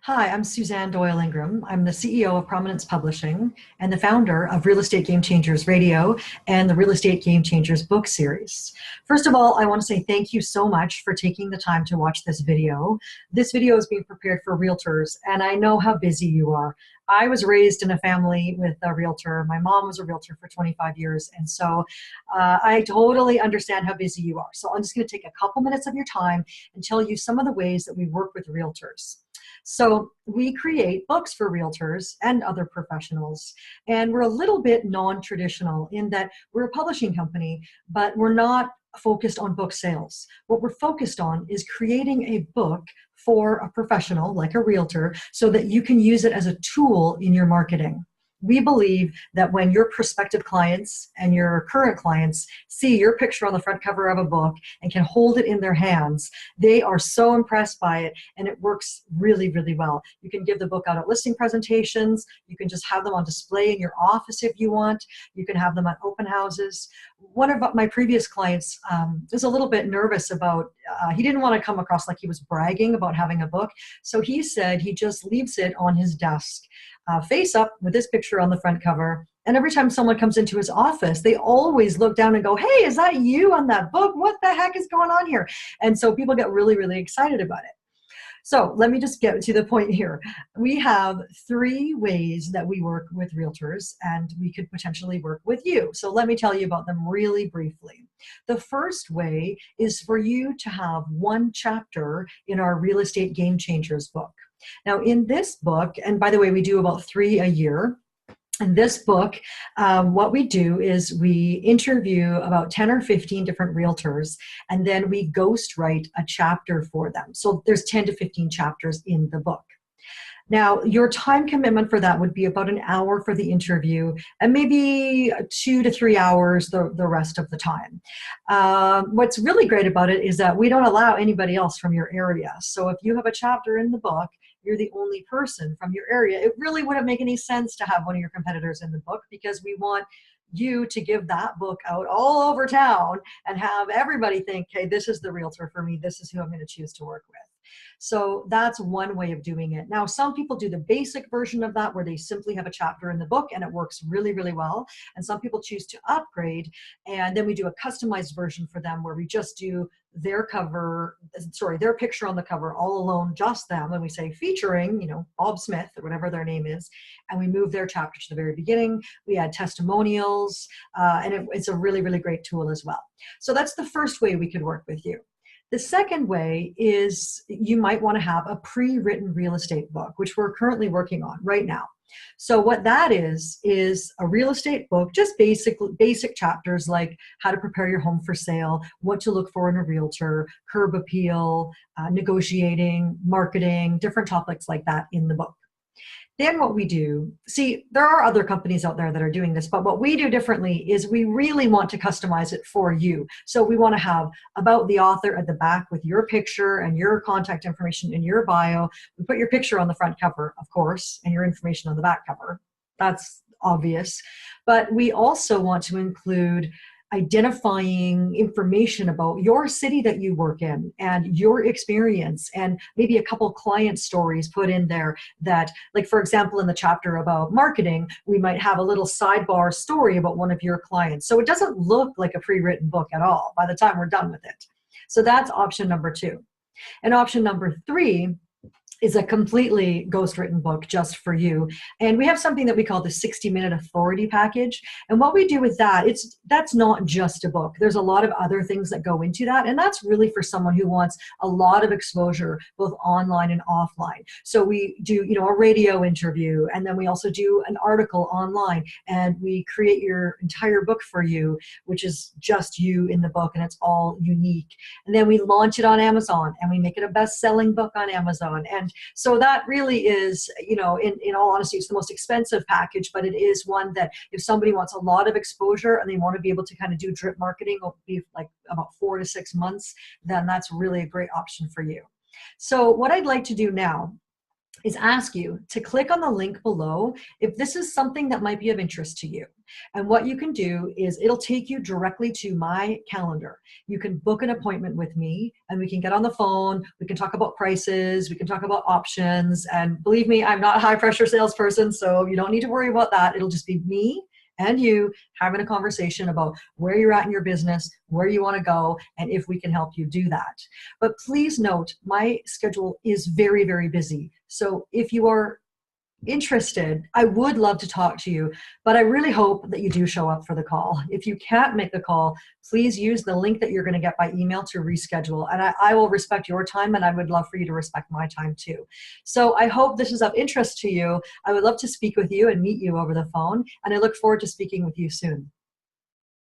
Hi, I'm Suzanne Doyle-Ingram. I'm the CEO of Prominence Publishing and the founder of Real Estate Game Changers Radio and the Real Estate Game Changers book series. First of all, I want to say thank you so much for taking the time to watch this video. This video is being prepared for realtors, and I know how busy you are. I was raised in a family with a realtor. My mom was a realtor for 25 years, and so I totally understand how busy you are. So I'm just going to take a couple minutes of your time and tell you some of the ways that we work with realtors. So we create books for realtors and other professionals, and we're a little bit non-traditional in that we're a publishing company, but we're not focused on book sales. What we're focused on is creating a book for a professional like a realtor so that you can use it as a tool in your marketing. We believe that when your prospective clients and your current clients see your picture on the front cover of a book and can hold it in their hands, they are so impressed by it, and it works really, really well. You can give the book out at listing presentations. You can just have them on display in your office if you want. You can have them at open houses. One of my previous clients was a little bit nervous about, he didn't want to come across like he was bragging about having a book. So he said he just leaves it on his desk, face up with his picture on the front cover. And every time someone comes into his office, they always look down and go, "Hey, is that you on that book? What the heck is going on here?" And so people get really, really excited about it. So let me just get to the point here. We have 3 ways that we work with realtors, and we could potentially work with you. So let me tell you about them really briefly. The first way is for you to have one chapter in our Real Estate Game Changers book. Now in this book, and by the way, we do about 3 a year. In this book, what we do is we interview about 10 or 15 different realtors, and then we ghostwrite a chapter for them. So there's 10 to 15 chapters in the book. Now, your time commitment for that would be about an hour for the interview and maybe 2 to 3 hours the rest of the time. What's really great about it is that we don't allow anybody else from your area. So if you have a chapter in the book, you're the only person from your area. It really wouldn't make any sense to have one of your competitors in the book, because we want you to give that book out all over town and have everybody think, "Hey, this is the realtor for me. This is who I'm going to choose to work with." So that's one way of doing it. Now, some people do the basic version of that where they simply have a chapter in the book, and it works really, really well. And some people choose to upgrade, and then we do a customized version for them where we just do their cover, their picture on the cover all alone, just them. And we say featuring, Bob Smith or whatever their name is. And we move their chapter to the very beginning. We add testimonials, and it's a really, really great tool as well. So that's the first way we could work with you. The second way is you might want to have a pre-written real estate book, which we're currently working on right now. So what that is a real estate book, just basic chapters like how to prepare your home for sale, what to look for in a realtor, curb appeal, negotiating, marketing, different topics like that in the book. Then what we do, see, there are other companies out there that are doing this, but what we do differently is we really want to customize it for you. So we want to have about the author at the back with your picture and your contact information in your bio. We put your picture on the front cover, of course, and your information on the back cover. That's obvious. But we also want to include identifying information about your city that you work in and your experience, and maybe a couple client stories put in there that, like, for example, in the chapter about marketing, we might have a little sidebar story about one of your clients. So it doesn't look like a pre-written book at all by the time we're done with it. So that's option number 2. And option number 3 is a completely ghostwritten book just for you. And we have something that we call the 60-minute authority package. And what we do with that, that's not just a book. There's a lot of other things that go into that. And that's really for someone who wants a lot of exposure, both online and offline. So we do, a radio interview, and then we also do an article online, and we create your entire book for you, which is just you in the book, and it's all unique. And then we launch it on Amazon, and we make it a best-selling book on Amazon. And so that really is, in all honesty, it's the most expensive package, but it is one that if somebody wants a lot of exposure and they want to be able to kind of do drip marketing, it'll be like about 4 to 6 months, then that's really a great option for you. So what I'd like to do now is ask you to click on the link below if this is something that might be of interest to you. And what you can do is it'll take you directly to my calendar. You can book an appointment with me and we can get on the phone. We can talk about prices. We can talk about options. And believe me, I'm not a high pressure salesperson, so you don't need to worry about that. It'll just be me and you having a conversation about where you're at in your business, where you want to go, and if we can help you do that. But please note, my schedule is very, very busy. So if you are interested, I would love to talk to you, but I really hope that you do show up for the call. If you can't make the call, please use the link that you're going to get by email to reschedule. And I will respect your time, and I would love for you to respect my time too. So I hope this is of interest to you. I would love to speak with you and meet you over the phone, and I look forward to speaking with you soon.